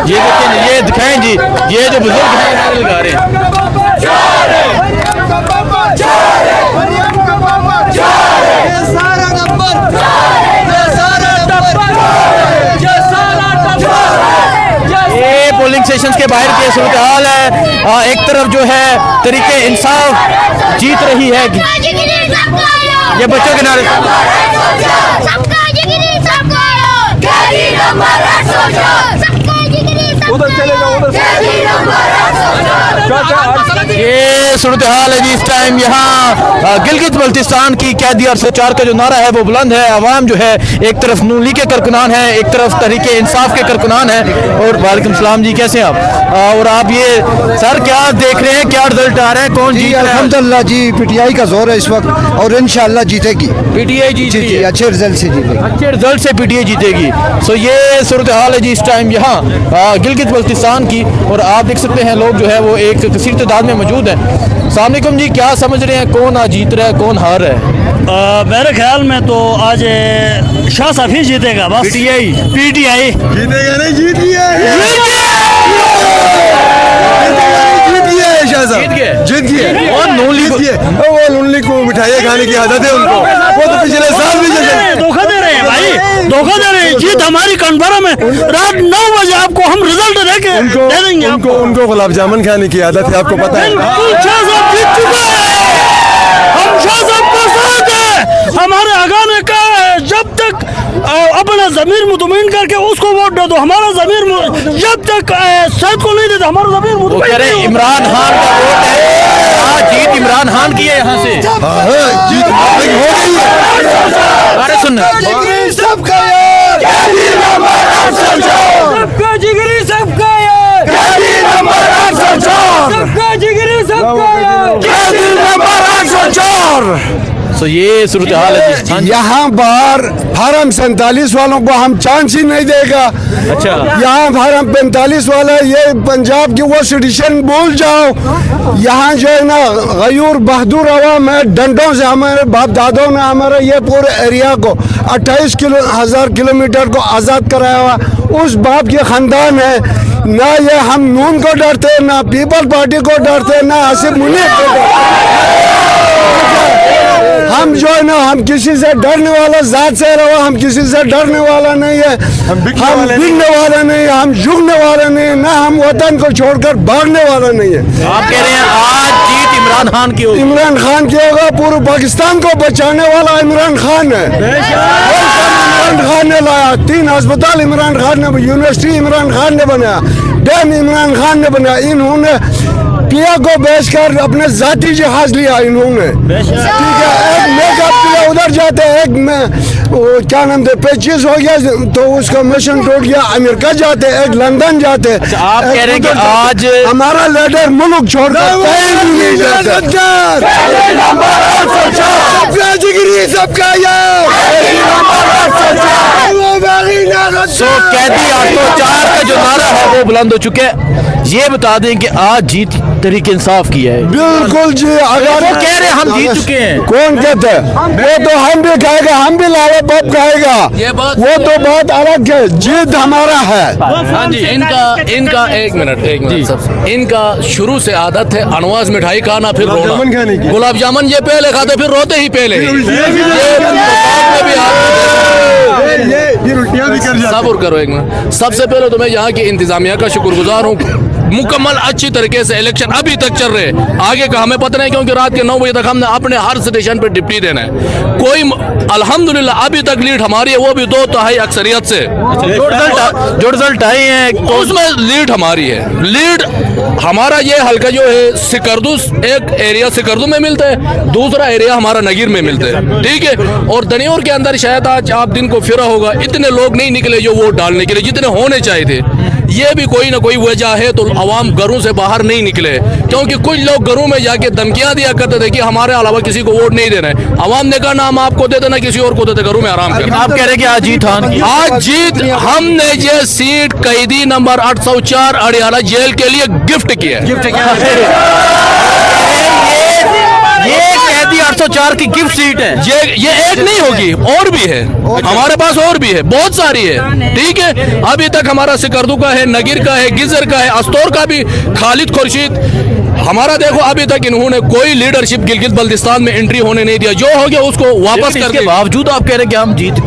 ये देखिए, ये दिखाएं जी, ये जो बुजुर्ग हैं नारे लगा रहे हैं। ये पोलिंग स्टेशन के बाहर की सूरत हाल है। एक तरफ जो है तरीके इंसाफ जीत रही है, ये बच्चों के नारे। उधर चले जाओ, उधर। ये सूरत हाल है जी इस टाइम यहाँ गिलगित बल्तिस्तान की कैदी अरसे 4 का जो नारा है वो बुलंद है। अवाम जो है एक तरफ नून लीग के कारकुनान है, एक तरफ तहरीके इंसाफ के कारकुनान है। और वालेकुम सलाम जी, कैसे हैं आप? और आप ये सर क्या देख रहे हैं, क्या रिजल्ट आ रहे हैं, कौन जीत? अल्हम्दुलिल्लाह जी, पीटीआई का जोर है इस वक्त और इंशाअल्लाह जीतेगी। पीटीआई जीतेगी, अच्छे रिजल्ट से जीतेगी, अच्छे रिजल्ट से पीटीआई जीतेगी। सो ये सूरत हाल है जी इस टाइम यहाँ गिलगित बल्तिस्तान की। और आप देख सकते हैं लोग जो है वो एक कसीर तादाद में मौजूद हैं। अस्सलाम वालेकुम जी, क्या समझ रहे हैं, कौन आज जीत रहा है, कौन हार रहा है? मेरे ख्याल में तो आज शाह साहब ही जीतेगा। बस पीटीआई जीतेगा नहीं, जीत गया, जीत गए। और नून लीग वो नून लीग को मिठाइयाँ खाने की आदत है उनको, वो तो पिछले साल भी धोखा दे रहे हैं भाई, धोखा दे रहे हैं। जीत हमारी कन्फर्म है, रात 9 बजे आपको हम रिजल्ट दे देंगे। उनको गुलाब जामुन खाने की आदत है, आपको पता है। शाह साहब जीत चुके हैं, हम शाह साहब का साथ है। हमारे आगा ने कहा है जब तक अपना जमीर मुतमईन करके उसको वोट दे दो। हमारा जमीर जब तक सैयद को नहीं देते, हमारा जमीर मुतमईन। इमरान खान का वोट है, जीत इमरान खान की है यहाँ से। जीत हो गई है। अरे सुन, सबका जिगरी सबका जिगरी सबका तो ये सूरत हाल है जी। यहाँ बाहर फार्म 47 वालों को हम चांस ही नहीं देगा। अच्छा, यहाँ फार्म 45 वाला, ये पंजाब की वो सिटीजन भूल जाओ। यहाँ जो है ना गयूर बहादुर अवाम है, डंडों से हमारे बाप दादों ने हमारे ये पूरे एरिया को 28,000 किलोमीटर को आज़ाद कराया हुआ उस बाप के खानदान है। ना ये हम नून को डरते, ना पीपल पार्टी को डरते, ना आसिफ मुनीर को डरते। हम जो है ना, हम किसी से डरने वाला जात से रहो, हम किसी से डरने वाला नहीं है, हम बिकने वाला नहीं है, हम झुकने वाला नहीं है, ना हम वतन को छोड़कर भागने वाला नहीं है। आप कह रहे हैं आज जीत इमरान खान की होगी? इमरान खान की होगा, पूरे पाकिस्तान को बचाने वाला इमरान खान है। इमरान खान ने लाया 3 अस्पताल, इमरान खान ने, यूनिवर्सिटी इमरान खान ने बनाया, डैम इमरान खान ने बनाया। इन्होंने पिया को बेचकर अपने जाती जहाज लिया इन्होंने, ठीक है। एक मेकअप पिया उधर जाते, एक में क्या नाम थे, पेचिस हो गया तो उसका मिशन टूट गया, अमेरिका जाते, एक लंदन जाते। अच्छा, आप कह रहे हैं कि आज हमारा लीडर मुल्क छोड़कर नहीं जाता। सबका कैदी 804 का जो नारा है वो बुलंद हो चुके हैं। ये बता दें कि आज जीत तहरीक इंसाफ की है। बिल्कुल जी, अगर वो कह रहे हैं हम जीत चुके हैं। कौन कहते हैं? वो तो हम भी कहेगा, हम भी लावा बाप कहेगा, वो तो बात अलग है। जीत हमारा है। हाँ जी, इनका एक मिनट इनका शुरू से आदत है अनवाज मिठाई खाना, फिर रोना। गुलाब जामुन ये पहले खाते, फिर रोते ही पहले। सब्र करो एक मिनट। सबसे पहले तो मैं यहाँ की इंतजामिया का शुक्रगुजार हूँ, मुकम्मल अच्छी तरीके से इलेक्शन अभी तक चल रहे हैं। आगे का हमें पता नहीं, क्योंकि रात के 9 बजे तक हमने अपने हर स्टेशन पे डिप्टी देना है। कोई अल्हम्दुलिल्लाह अभी तक लीड हमारी है, वो भी 2/3 अक्सरियत से। जो रिजल्ट आए हैं तो उसमें लीड हमारी है। लीड हमारा ये हल्का जो है सिकरदू, एक एरिया सिकरदू में मिलता है, दूसरा एरिया हमारा नगीर में मिलता है, ठीक है। और दनियोर के अंदर शायद आज आप दिन को फिरा होगा, इतने लोग नहीं निकले जो वोट डालने के लिए जितने होने चाहिए थे। ये भी कोई ना कोई वजह है, तो अवाम घरों से बाहर नहीं निकले, क्योंकि कुछ लोग घरों में जाके धमकियां दिया करते थे कि हमारे अलावा किसी को वोट नहीं देना है। अवाम ने कहा ना हम आपको देते ना किसी और को देते, घरों में आराम करना। आप कह रहे हैं कि आज जीत आज जीत हमने ये सीट कैदी नंबर 804 अड़ियाला जेल के लिए गिफ्ट किया है। ये कैदी 104 की गिफ्ट सीट है। ये एक नहीं होगी, और भी है हमारे पास, और भी है, बहुत सारी है। ठीक है, अभी तक हमारा सिकरदू का है, नगीर का है, गिजर का है, अस्तौर का भी, खालिद खुर्शीद हमारा। देखो अभी तक इन्होंने कोई लीडरशिप गिलगित बल्तिस्तान में एंट्री होने नहीं दिया। जो हो गया उसको वापस कर के बावजूद आप कह रहे हैं कि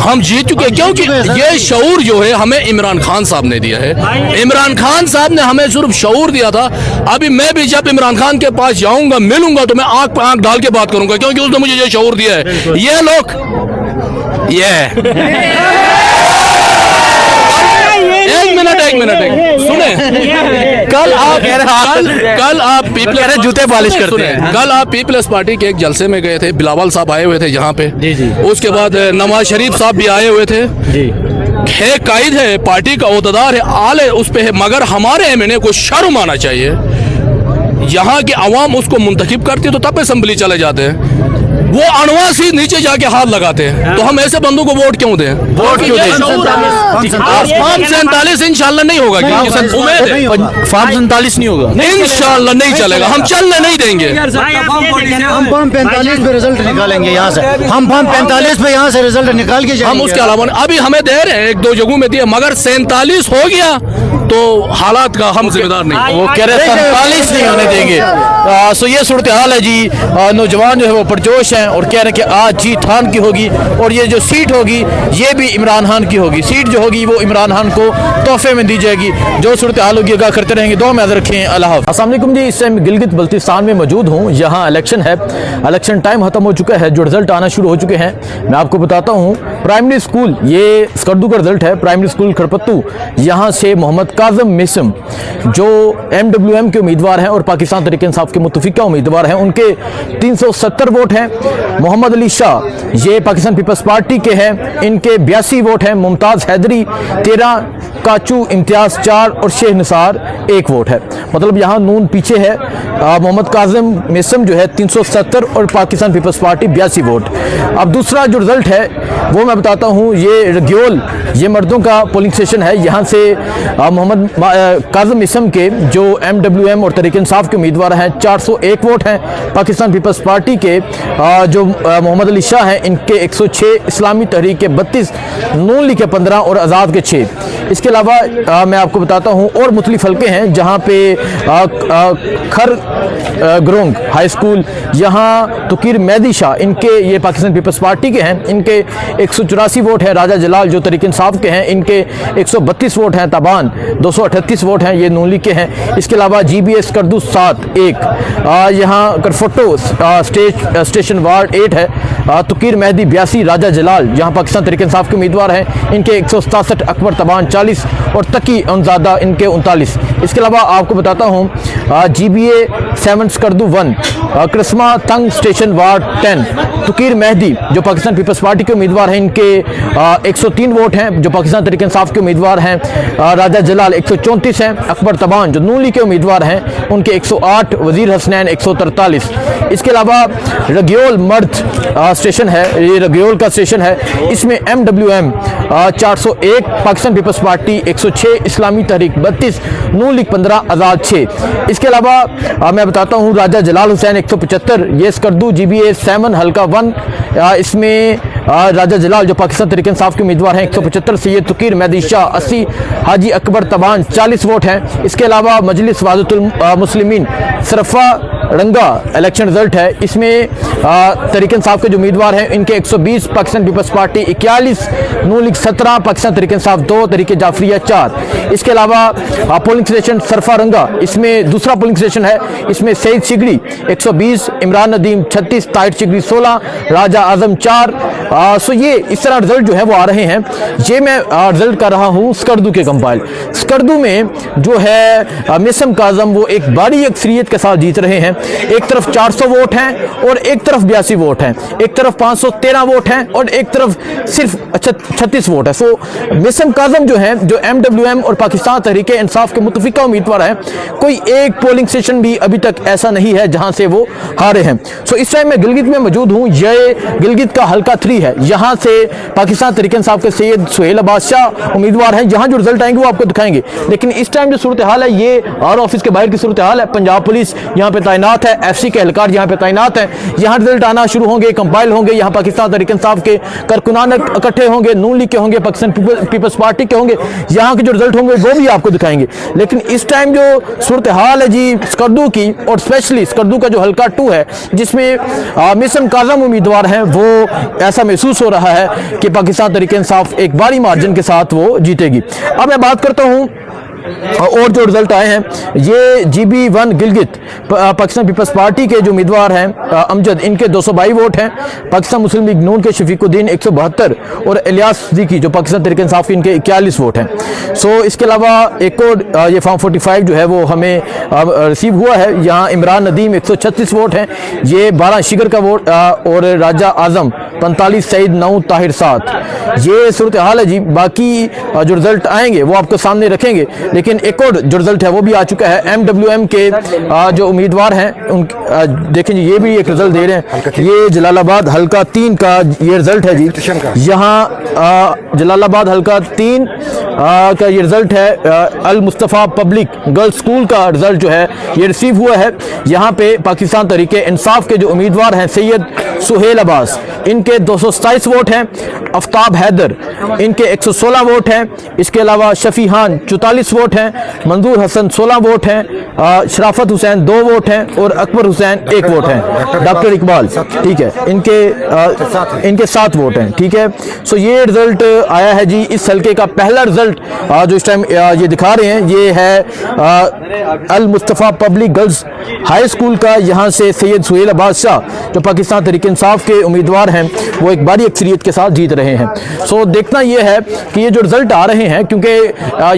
हम जीत चुके हैं, क्योंकि ये शऊर जो है हमें इमरान खान साहब ने दिया है। इमरान खान साहब ने हमें सिर्फ शऊर दिया था। अभी मैं भी जब इमरान खान के पास जाऊंगा, मिलूंगा, तो मैं आंख पे आंख डाल के बात करूंगा, क्योंकि उसने मुझे ये शऊर दिया है। ये लोग एक मिनट सुने। कल आप पीपल्स जूते पॉलिश करते हैं। कल आप पीपल्स पार्टी के एक जलसे में गए थे, बिलावल साहब आए हुए थे यहाँ पे। उसके बाद नवाज शरीफ साहब भी आए हुए थे। है कायद है, पार्टी का ओहदेदार है, आल है, उस पे है, मगर हमारे एमएनए को शर्म आना चाहिए। यहाँ की आवाम उसको मुंतखब करती है तो तब असेंबली चले जाते हैं, वो अनवासी नीचे जाके हाथ लगाते हैं। तो हम ऐसे बंदों को वोट क्यों दें? वोट क्यों दें? फॉर्म 47 इंशाल्लाह नहीं होगा, क्योंकि उम्मीद है फॉर्म 47 नहीं होगा, इंशाल्लाह नहीं चलेगा, हम चलने नहीं देंगे। हम फॉर्म 45 पे रिजल्ट निकालेंगे यहाँ से, हम फॉर्म 45 पे यहाँ से रिजल्ट निकाल के हम उसके अलावा अभी हमें दे रहे हैं, एक दो जगहों में दिया, मगर 47 हो गया तो हालात का हम जिम्मेदार नहीं। वो कह रहे 47 नहीं होने देंगे। सो ये सूरत हाल है जी। नौजवान जो है वो पुरजोश हैं और कह रहे हैं कि आज जीत खान की होगी, और ये जो सीट होगी ये भी इमरान खान की होगी। सीट जो होगी वो इमरान खान को तोहफे में दी जाएगी। जो सूरत हाल होगी आगाह करते रहेंगे। दो में रखें। अल्लाह हाफ़िज़। अस्सलाम वालेकुम जी। इस टाइम गिलगित बल्तिस्तान में मौजूद हूँ। यहाँ इलेक्शन है, इलेक्शन टाइम खत्म हो चुका है, जो रिजल्ट आना शुरू हो चुके हैं मैं आपको बताता हूँ। प्राइमरी स्कूल, ये स्कर्दू का रिजल्ट है, प्राइमरी स्कूल खड़पत्तू। यहाँ से मोहम्मद काज़म मिसम जो MWM के उम्मीदवार हैं और पाकिस्तान तहरीक इंसाफ के मुतफिका उम्मीदवार हैं, उनके 370 वोट हैं। मोहम्मद अली शाह ये पाकिस्तान पीपल्स पार्टी के हैं, इनके 82 वोट हैं। मुमताज़ हैदरी 13, काचू इम्तियाज़ 4 और शेख निसार 1 वोट है। मतलब यहाँ नून पीछे है। मोहम्मद काज़म मिसम जो है 370 और पाकिस्तान पीपल्स पार्टी 82 वोट। अब दूसरा जो रिजल्ट है वो मैं बताता हूँ। ये रग्योल, ये मर्दों का पोलिंग स्टेशन है। यहाँ से मोहम्मद काज़म मिसम के जो MWM और तहरीक इंसाफ के उम्मीदवार हैं 401 वोट हैं। पाकिस्तान पीपल्स पार्टी के जो मोहम्मद अली शाह हैं, इनके 106, इस्लामी तहरीक के 32, नून लीग के 15 और आज़ाद के 6। इसके अलावा मैं आपको बताता हूँ और मुख्तलिफ हल्के हैं जहाँ पे खर ग्रोंग हाई स्कूल, यहाँ तुकीर मेहदी शाह, इनके ये पाकिस्तान पीपल्स पार्टी के हैं, इनके 184 वोट हैं। राजा जलाल जो तहरीक इंसाफ के हैं, इनके 132 वोट हैं। ताबान 238 वोट हैं, ये नून लीग के हैं। इसके अलावा GBS करदू 7-1, यहाँ करफोटो स्टेशन वार्ड 8 है। तुकीर मेहदी 82, राजा जलाल यहाँ पाकिस्तान तहरीक इंसाफ के उम्मीदवार हैं, इनके 167, अकबर तबान 40 और तकी अनजादा इनके 39। इसके अलावा आपको बताता हूँ GBA 7 स्कर्दू 1, क्रिस्मा तंग स्टेशन वार्ड 10, तुकीर मेहदी जो पाकिस्तान पीपल्स पार्टी के उम्मीदवार हैं, इनके 103 वोट हैं। जो पाकिस्तान तहरीक इंसाफ के उम्मीदवार हैं राजा जलाल 134 हैं। अकबर तबान जो नून लीग के उम्मीदवार हैं, उनके 108, वजीर हसनैन 143। इसके अलावा रग्योल मर्द स्टेशन है, ये रग्योल का स्टेशन है, इसमें MWM 401, पाकिस्तान पीपल्स पार्टी 106, इस्लामी तहरीक 32, नून लीग 15, आज़ाद 6। इसके अलावा मैं बताता हूँ राजा जलाल हुसैन 175, ये स्कर्दू GBA 7 हल्का 1, इसमें राजा जलाल जो पाकिस्तान तहरीक इंसाफ के उम्मीदवार हैं 175 से। ये तुकीर मेहदी शाह 80, हाजी अकबर तबान 40 वोट हैं। इसके अलावा मजलिस वादतुल मुस्लिमीन सरफा रंगा इलेक्शन रिजल्ट है, इसमें तहरीक इंसाफ के जो उम्मीदवार हैं, इनके 120, पाकिस्तान पीपल्स पार्टी 41, नून लीग 17, पाकिस्तान तहरीक इंसाफ 2, तहरीक जाफरिया 4। इसके अलावा पोलिंग स्टेशन सरफा रंगा, इसमें दूसरा पोलिंग स्टेशन है, इसमें सईद शिगड़ी 120, इमरान नदीम 36, ताहिर शिगड़ी 16, राजा आजम 4। सो ये इस तरह रिजल्ट जो है वो आ रहे हैं। ये मैं रिजल्ट कर रहा हूँ स्कर्दू के कंपाइल। स्कर्दू में जो है मिसम काज़म वो एक बड़ी अक्सरियत के साथ जीत रहे हैं। एक तरफ 400 वोट हैं और एक तरफ 82 वोट हैं, एक तरफ 513 वोट हैं और एक तरफ सिर्फ 36 वोट है। सो मिसम काज़म जो है, जो MWM और पाकिस्तान तहरीक इंसाफ के मुतफिका उम्मीदवार हैं, कोई एक पोलिंग स्टेशन भी अभी तक ऐसा नहीं है जहां से वो हारे हैं। सो इस टाइम मैं गिलगित में मौजूद हूँ। ये गिलगित का हल्का 3 है, यहाँ से पाकिस्तान तहरीक इंसाफ के सैयद सुहेल अब्बास शाह उम्मीदवार हैं। जहाँ जो रिजल्ट आएंगे वो आपको दिखाएंगे। लेकिन इस टाइम जो सूरत हाल है ये आर ऑफिस के बाहर की सूरत हाल है। पंजाब पुलिस यहाँ पे तैनात है, FC के एहलकार यहाँ पे तैनात है। यहाँ रिजल्ट आना शुरू होंगे, कंपाइल होंगे। यहाँ पाकिस्तान तहरीक इंसाफ के कारकुनान इकट्ठे होंगे, नून लीग के होंगे, पाकिस्तान पीपल्स पार्टी के होंगे। यहाँ के जो रिजल्ट होंगे वो भी आपको दिखाएंगे। लेकिन इस टाइम जो सूरत हाल है जी स्कर्दू की, और स्पेशली स्कर्दू का जो हल्का 2 है जिसमें मिशन काजम उम्मीदवार हैं, वो ऐसा महसूस हो रहा है कि पाकिस्तान तहरीक इंसाफ एक भारी मार्जिन के साथ वो जीतेगी। अब मैं बात करता हूँ और जो रिजल्ट आए हैं, ये GB1 Gilgit Pakistan peoples party के जो उम्मीदवार हैं अमजद, इनके 222 वोट हैं। पाकिस्तान मुस्लिम लीग नून के शफीकुद्दीन 172 और इलियास सिद्दीकी जो पाकिस्तान तहरीक इंसाफ के, इनके 41 वोट हैं। सो इसके अलावा एक और ये फॉर्म 45 जो है वो हमें रिसीव हुआ है। यहाँ इमरान नदीम 136 वोट हैं, ये 12 शिगर का वोट, और राजा आजम 45, सईद 9, ताहिर 7। ये सूरत हाल है जी। बाकी जो रिजल्ट आएंगे वो आपको सामने रखेंगे। लेकिन एक और जो रिजल्ट है वो भी आ चुका है। MWM के जो उम्मीदवार हैं उन देखें जी, ये भी एक रिजल्ट दे रहे हैं। ये जलालाबाद हल्का 3 का ये रिजल्ट है जी। यहाँ जलालाबाद हल्का 3 का ये रिजल्ट है। Al Mustafa public girls school का रिजल्ट जो है ये रिसीव हुआ है। यहाँ पे पाकिस्तान तहरीक इंसाफ के जो उम्मीदवार हैं सैयद सुहेल अब्बास, इनके 227 वोट हैं। आफ्ताब हैदर, इनके 116 वोट हैं। इसके अलावा शफीहान 44 वोट हैं। मंजूर हसन 16 वोट हैं। शराफत हुसैन 2 वोट हैं और अकबर हुसैन 1 वोट हैं। डॉक्टर इकबाल, ठीक है, इनके 7 वोट हैं। ठीक है, सो ये रिजल्ट आया है जी। इस हल्के का पहला रिजल्ट जो इस टाइम ये दिखा रहे हैं ये है Al Mustafa public girls high school का। यहाँ से सैयद सुहेल अब्बास शाह जो पाकिस्तान तहरीक इंसाफ के उम्मीदवार हैं वो एक बड़ी अक्सरियत के साथ जीत रहे हैं। सो देखना ये है कि ये जो रिजल्ट आ रहे हैं, क्योंकि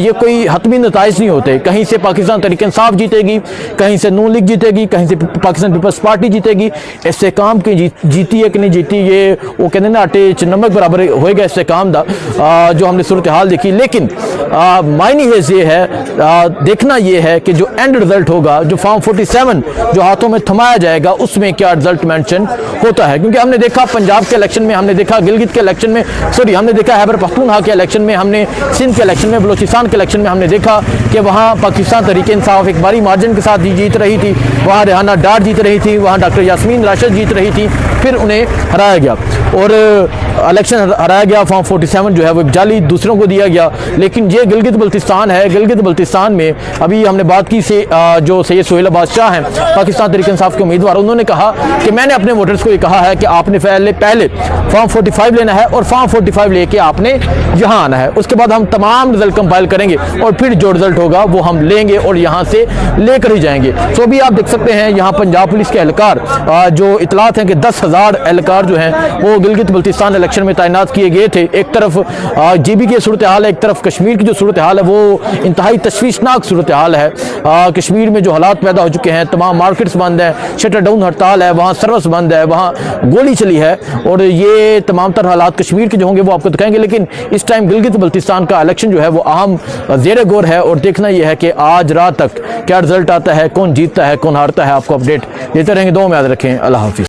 ये कोई हतमी नताइज नहीं होते। कहीं से पाकिस्तान तहरीक इंसाफ जीतेगी, कहीं से नून लीग जीतेगी, कहीं से पाकिस्तान पीपल्स पार्टी जीतेगी। इससे काम की जीती है कि नहीं जीती, ये वो कहते ना आटे च नमक बराबर होएगा इससे काम दा, जो हमने सूरत हाल देखी। लेकिन मायने ये है, देखना ये है कि जो एंड रिजल्ट होगा, जो फॉर्म 47 जो हाथों में थमाया जाएगा, उसमें क्या रिजल्ट मेंशन होता है। क्योंकि हमने देखा पंजाब के इलेक्शन में, हमने देखा गिलगित के इलेक्शन में, सॉरी हमने देखा खैबर पख्तूनख्वा के इलेक्शन में, हमने सिंध के इलेक्शन में, बलोचिस्तान के इलेक्शन में हमने देखा कि वहाँ पाकिस्तान तहरीक इंसाफ एक बड़ी मार्जिन के साथ जीत रही थी। वहाँ रेहाना डार जीत रही थी, वहाँ डॉक्टर यास्मीन राशिद जीत रही थी, फिर उन्हें हराया गया और इलेक्शन हराया गया। फॉर्म 47 जो है वो जाली दूसरों को दिया गया। लेकिन ये गिलगित बल्तिस्तान है। गिलगित बल्तिस्तान में अभी हमने बात की से जो सैयद सुहेल अब्बास शाह हैं पाकिस्तान तहरीक इंसाफ के उम्मीदवार, उन्होंने कहा कि मैंने अपने वोटर्स को ये कहा है कि आपने पहले फॉर्म 45 लेना है और फॉर्म 45 लेके आपने यहाँ आना है। उसके बाद हम तमाम रिजल्ट कंपाइल करेंगे और फिर जो रिजल्ट होगा वो हम लेंगे और यहाँ से लेकर ही जाएंगे। तो अभी आप देख सकते हैं यहाँ पंजाब पुलिस के एहलकार जो इतलात हैं कि 10,000 एहलकार जो हैं वो गिलगित बल्तिस्तान इलेक्शन में तैनात किए गए थे। एक तरफ GB की सूरत हाल है, एक तरफ कश्मीर की जो सूरत हाल है वो इंतहाई तशवीशनाक सूरत हाल है। कश्मीर में जो हालात पैदा हो चुके हैं, तमाम मार्केट्स बंद हैं, शटर डाउन हड़ताल है, वहाँ सर्विस बंद है, वहाँ गोली चली है और ये तमाम तरह हालात कश्मीर के जो होंगे वो आपको दिखाएंगे। लेकिन इस टाइम गिलगित बल्तिस्तान का इलेक्शन जो है वो अहम ज़ेर गौर है और देखना यह है कि आज रात तक क्या रिजल्ट आता है, कौन जीतता है, कौन हारता है। आपको अपडेट देते रहेंगे। दो में याद रखें। अल्लाह हाफिज़।